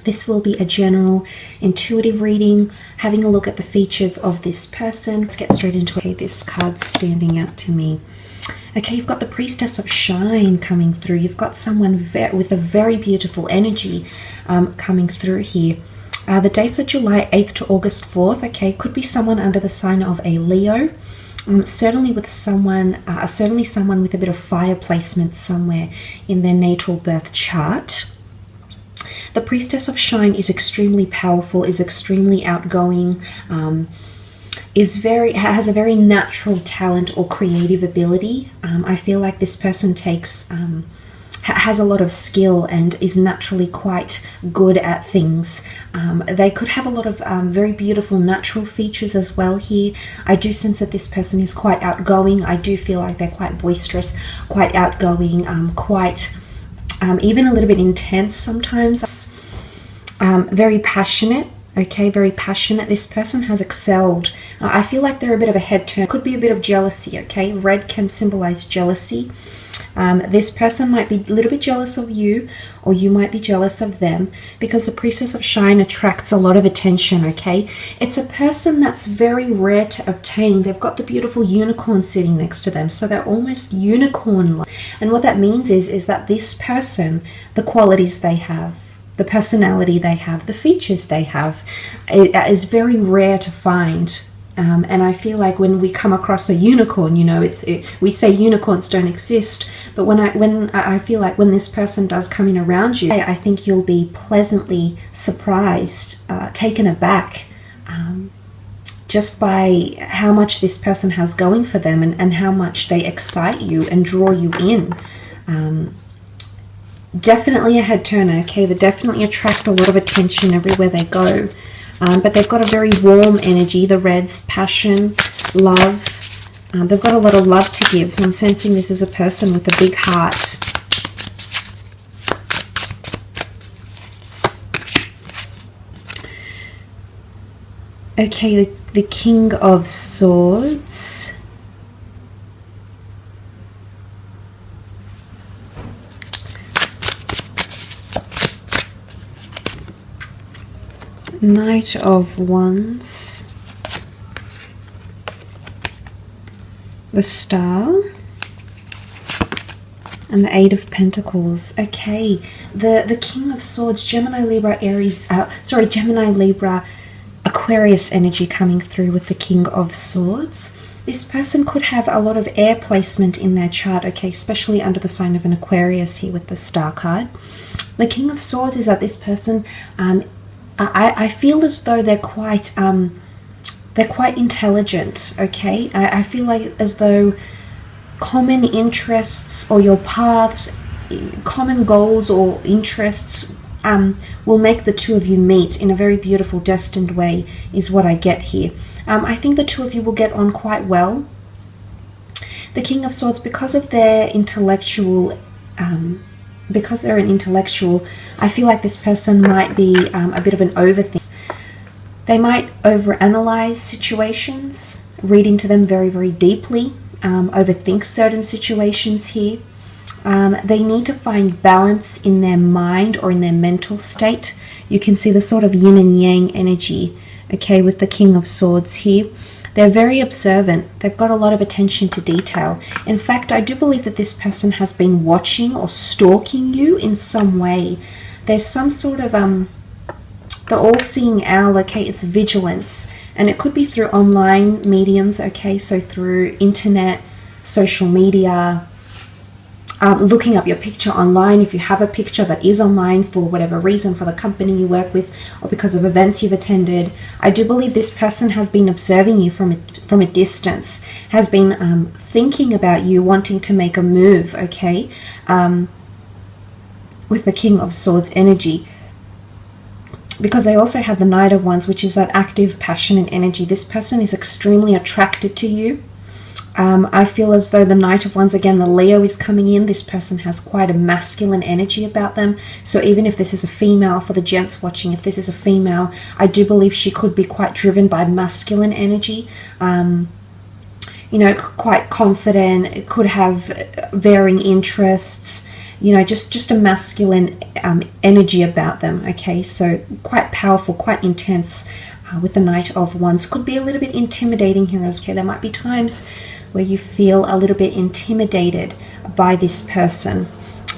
This will be a general intuitive reading, having a look at the features of this person. Let's get straight into it. Okay, this card's standing out to me. Okay, you've got the Priestess of Shine coming through. You've got someone with a very beautiful energy coming through here. The dates are July 8th to August 4th. Okay, could be someone under the sign of a Leo. Certainly someone with a bit of fire placement somewhere in their natal birth chart. The Priestess of Shine is extremely powerful, is extremely outgoing, has a very natural talent or creative ability. I feel like this person has a lot of skill and is naturally quite good at things. They could have a lot of very beautiful natural features as well here. I do sense that this person is quite outgoing. I do feel like they're quite boisterous, quite outgoing, quite even a little bit intense sometimes. Very passionate. Okay, very passionate. This person has excelled. I feel like they're a bit of a head turn. Could be a bit of jealousy, okay? Red can symbolize jealousy. This person might be a little bit jealous of you, or you might be jealous of them, because the Priestess of Shine attracts a lot of attention, okay? It's a person that's very rare to obtain. They've got the beautiful unicorn sitting next to them, so they're almost unicorn-like. And what that means is that this person, the qualities they have, the personality they have, the features they have, it is very rare to find. And I feel like when we come across a unicorn, you know, we say unicorns don't exist, but when I feel like when this person does come in around you, I think you'll be pleasantly surprised, taken aback, just by how much this person has going for them and how much they excite you and draw you in. Definitely a head turner, okay? They definitely attract a lot of attention everywhere they go. But they've got a very warm energy, the Reds, passion, love. They've got a lot of love to give, so I'm sensing this is a person with a big heart. Okay, the King of Swords. Knight of Wands, the Star, and the Eight of Pentacles. Okay, the King of Swords, Gemini, Libra, Aries, Gemini, Libra, Aquarius energy coming through with the King of Swords. This person could have a lot of air placement in their chart, okay, especially under the sign of an Aquarius here with the Star card. The King of Swords is that this person, I feel as though they're quite intelligent, okay? I feel like as though common interests or your paths, common goals or interests will make the two of you meet in a very beautiful, destined way, is what I get here. I think the two of you will get on quite well. The King of Swords, because of their intellectual because they're an intellectual, I feel like this person might be a bit of an overthinker. They might overanalyze situations, read into them very, very deeply, overthink certain situations here. They need to find balance in their mind or in their mental state. You can see the sort of yin and yang energy, okay, with the King of Swords here. They're very observant. They've got a lot of attention to detail. In fact, I do believe that this person has been watching or stalking you in some way. There's some sort of, the all-seeing owl, okay, it's vigilance. And it could be through online mediums, okay, so through internet, social media, looking up your picture online if you have a picture that is online for whatever reason, for the company you work with or because of events you've attended. I do believe this person has been observing you from a distance, has been thinking about you, wanting to make a move, okay, with the King of Swords energy. Because they also have the Knight of Wands, which is that active, passionate energy. This person is extremely attracted to you. I feel as though the Knight of Wands, again, the Leo is coming in. This person has quite a masculine energy about them. So even if this is a female, for the gents watching, if this is a female, I do believe she could be quite driven by masculine energy. You know, quite confident, could have varying interests, you know, just a masculine energy about them, okay? So quite powerful, quite intense with the Knight of Wands. Could be a little bit intimidating here as well. Okay, there might be times where you feel a little bit intimidated by this person.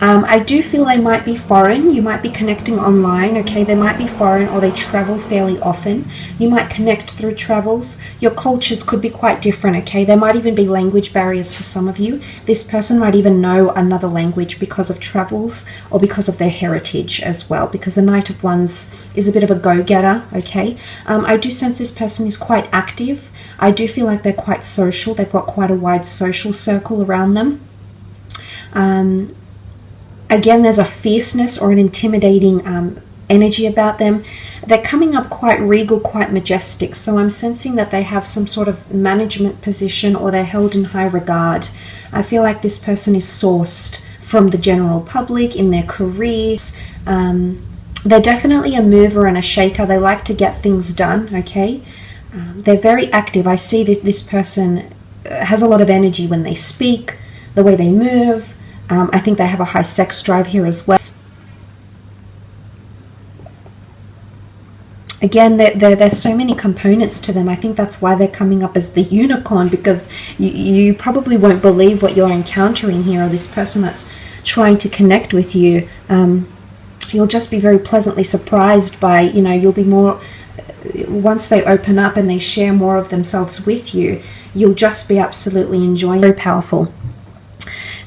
I do feel they might be foreign. You might be connecting online, okay? They might be foreign, or they travel fairly often. You might connect through travels. Your cultures could be quite different, okay? There might even be language barriers for some of you. This person might even know another language because of travels or because of their heritage as well, because the Knight of Wands is a bit of a go-getter, okay? I do sense this person is quite active. I do feel like they're quite social. They've got quite a wide social circle around them. Again, there's a fierceness or an intimidating energy about them. They're coming up quite regal, quite majestic. So I'm sensing that they have some sort of management position, or they're held in high regard. I feel like this person is sourced from the general public in their careers. They're definitely a mover and a shaker. They like to get things done, okay? They're very active. I see that this person has a lot of energy when they speak, the way they move. I think they have a high sex drive here as well. Again, there's so many components to them. I think that's why they're coming up as the unicorn, because you probably won't believe what you're encountering here, or this person that's trying to connect with you. You'll just be very pleasantly surprised by, you know, you'll be more, once they open up and they share more of themselves with you, you'll just be absolutely enjoying. Very powerful.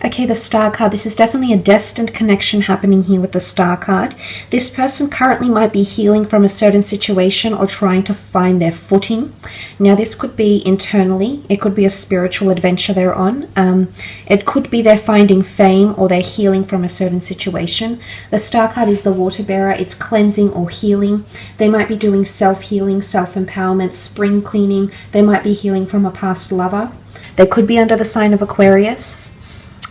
Okay, the Star card. This is definitely a destined connection happening here with the Star card. This person currently might be healing from a certain situation or trying to find their footing. Now, this could be internally. It could be a spiritual adventure they're on. It could be they're finding fame, or they're healing from a certain situation. The Star card is the water bearer. It's cleansing or healing. They might be doing self-healing, self-empowerment, spring cleaning. They might be healing from a past lover. They could be under the sign of Aquarius.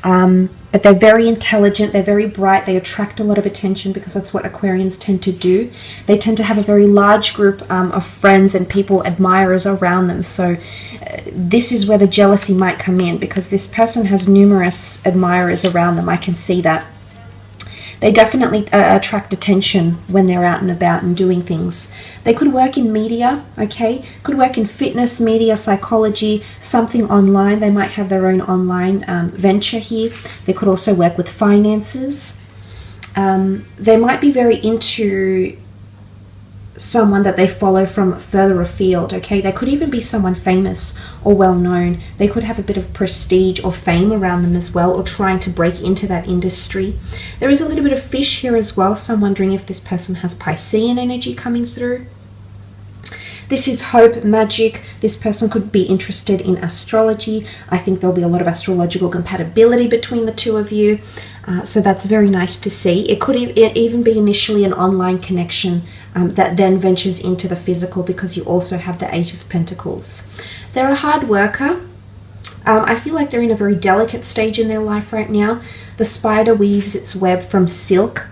But they're very intelligent, they're very bright, they attract a lot of attention because that's what Aquarians tend to do. They tend to have a very large group of friends and people, admirers around them. So this is where the jealousy might come in, because this person has numerous admirers around them. I can see that. They definitely attract attention when they're out and about and doing things. They could work in media, okay? Could work in fitness, media, psychology, something online. They might have their own online venture here. They could also work with finances. They might be very into someone that they follow from further afield, okay? They could even be someone famous or well known. They could have a bit of prestige or fame around them as well, or trying to break into that industry. There is a little bit of fish here as well, so I'm wondering if this person has Piscean energy coming through. This is hope, magic. This person could be interested in astrology. I think there'll be a lot of astrological compatibility between the two of you. So that's very nice to see. It could even be initially an online connection that then ventures into the physical, because you also have the Eight of Pentacles. They're a hard worker. I feel like they're in a very delicate stage in their life right now. The spider weaves its web from silk.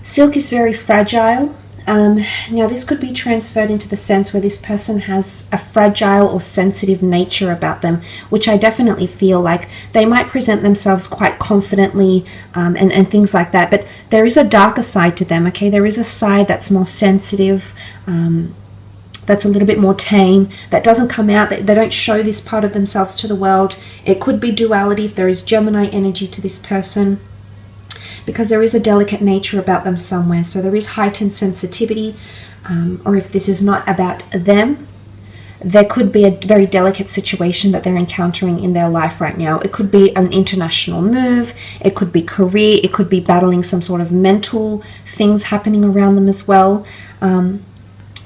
Silk is very fragile. Now this could be transferred into the sense where this person has a fragile or sensitive nature about them, which I definitely feel like. They might present themselves quite confidently and things like that, but there is a darker side to them, okay? There is a side that's more sensitive, that's a little bit more tame, that doesn't come out, they don't show this part of themselves to the world. It could be duality if there is Gemini energy to this person, because there is a delicate nature about them somewhere. So there is heightened sensitivity, or if this is not about them, there could be a very delicate situation that they're encountering in their life right now. It could be an international move, it could be career, it could be battling some sort of mental things happening around them as well.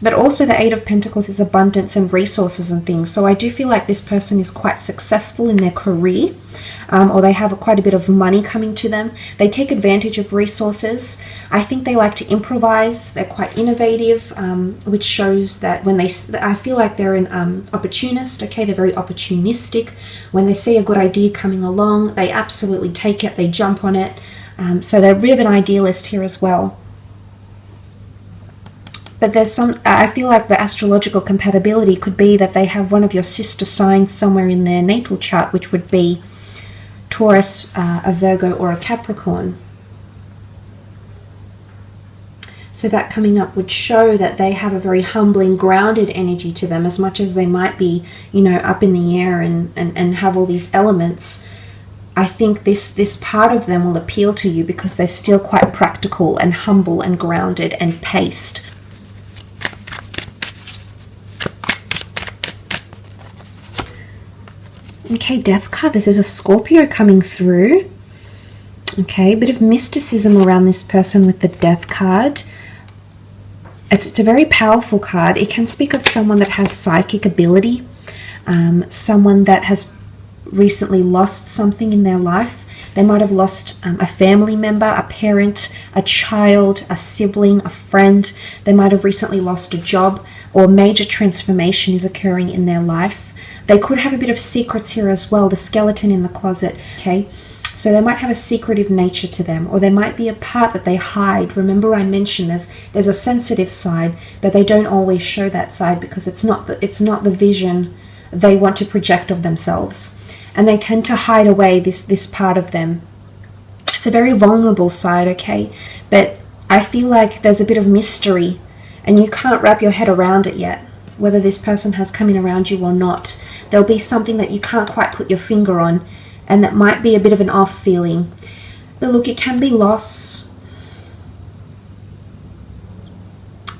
But also the Eight of Pentacles is abundance and resources and things. So I do feel like this person is quite successful in their career, or they have quite a bit of money coming to them. They take advantage of resources. I think they like to improvise. They're quite innovative, which shows that when I feel like they're an opportunist, okay? They're very opportunistic. When they see a good idea coming along, they absolutely take it, they jump on it. So they're a bit of an idealist here as well. But there's I feel like the astrological compatibility could be that they have one of your sister signs somewhere in their natal chart, which would be Taurus, a Virgo, or a Capricorn. So that coming up would show that they have a very humbling, grounded energy to them, as much as they might be, you know, up in the air and have all these elements. I think this part of them will appeal to you because they're still quite practical and humble and grounded and paced. Okay, Death card. This is a Scorpio coming through. Okay, a bit of mysticism around this person with the Death card. It's a very powerful card. It can speak of someone that has psychic ability, someone that has recently lost something in their life. They might have lost a family member, a parent, a child, a sibling, a friend. They might have recently lost a job, or a major transformation is occurring in their life. They could have a bit of secrets here as well, the skeleton in the closet, okay? So they might have a secretive nature to them, or there might be a part that they hide. Remember I mentioned there's a sensitive side, but they don't always show that side because it's not the vision they want to project of themselves. And they tend to hide away this part of them. It's a very vulnerable side, okay? But I feel like there's a bit of mystery and you can't wrap your head around it yet, whether this person has come in around you or not. There'll be something that you can't quite put your finger on, and that might be a bit of an off feeling. But look, it can be loss.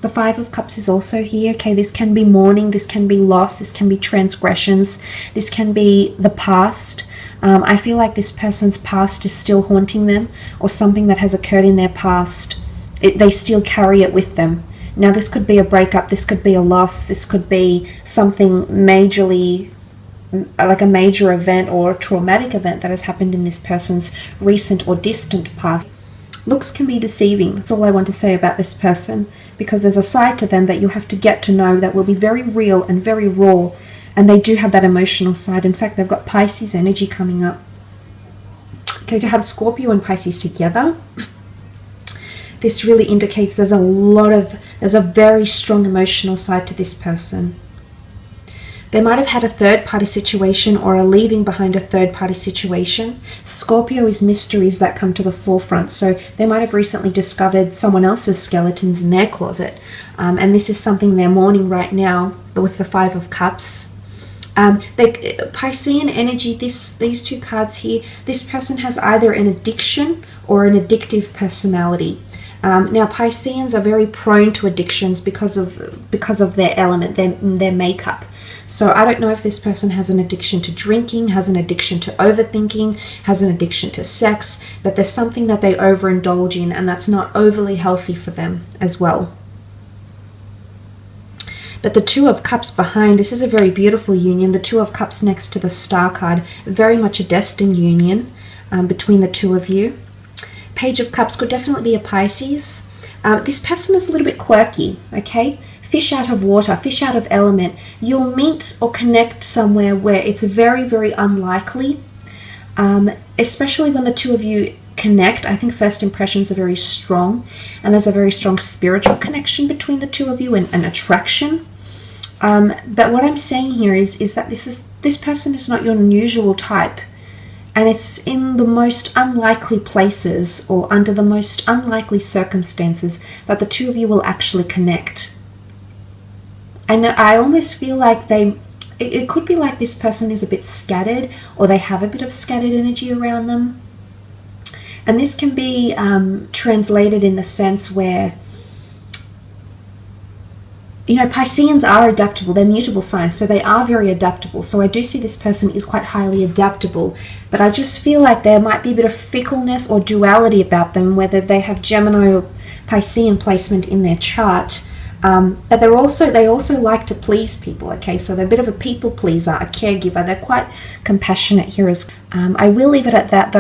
The Five of Cups is also here. Okay, this can be mourning, this can be loss, this can be transgressions, this can be the past. I feel like this person's past is still haunting them, or something that has occurred in their past. They still carry it with them. Now, this could be a breakup, this could be a loss, this could be something majorly, like a major event or a traumatic event that has happened in this person's recent or distant past. Looks can be deceiving. That's all I want to say about this person, because there's a side to them that you'll have to get to know that will be very real and very raw, and they do have that emotional side. In fact, they've got Pisces energy coming up. Okay, to have Scorpio and Pisces together, this really indicates there's a very strong emotional side to this person. They might have had a third-party situation or are leaving behind a third-party situation. Scorpio is mysteries that come to the forefront. So they might have recently discovered someone else's skeletons in their closet. And this is something they're mourning right now with the Five of Cups. Piscean energy, these two cards here, this person has either an addiction or an addictive personality. Now, Pisceans are very prone to addictions because of their element, their makeup. So I don't know if this person has an addiction to drinking, has an addiction to overthinking, has an addiction to sex, but there's something that they overindulge in, and that's not overly healthy for them as well. But the Two of Cups behind, this is a very beautiful union. The Two of Cups next to the Star card, very much a destined union between the two of you. Page of Cups could definitely be a Pisces. This person is a little bit quirky, okay? Fish out of water, fish out of element. You'll meet or connect somewhere where it's very, very unlikely, especially when the two of you connect. I think first impressions are very strong, and there's a very strong spiritual connection between the two of you and an attraction. But what I'm saying here is that this person is not your usual type, and it's in the most unlikely places or under the most unlikely circumstances that the two of you will actually connect. And I almost feel like it could be like this person is a bit scattered, or they have a bit of scattered energy around them. And this can be translated in the sense where, you know, Pisceans are adaptable. They're mutable signs, so they are very adaptable. So I do see this person is quite highly adaptable, but I just feel like there might be a bit of fickleness or duality about them, whether they have Gemini or Piscean placement in their chart. But they also like to please people, okay? So they're a bit of a people pleaser, a caregiver. They're quite compassionate here as well. I will leave it at that, though.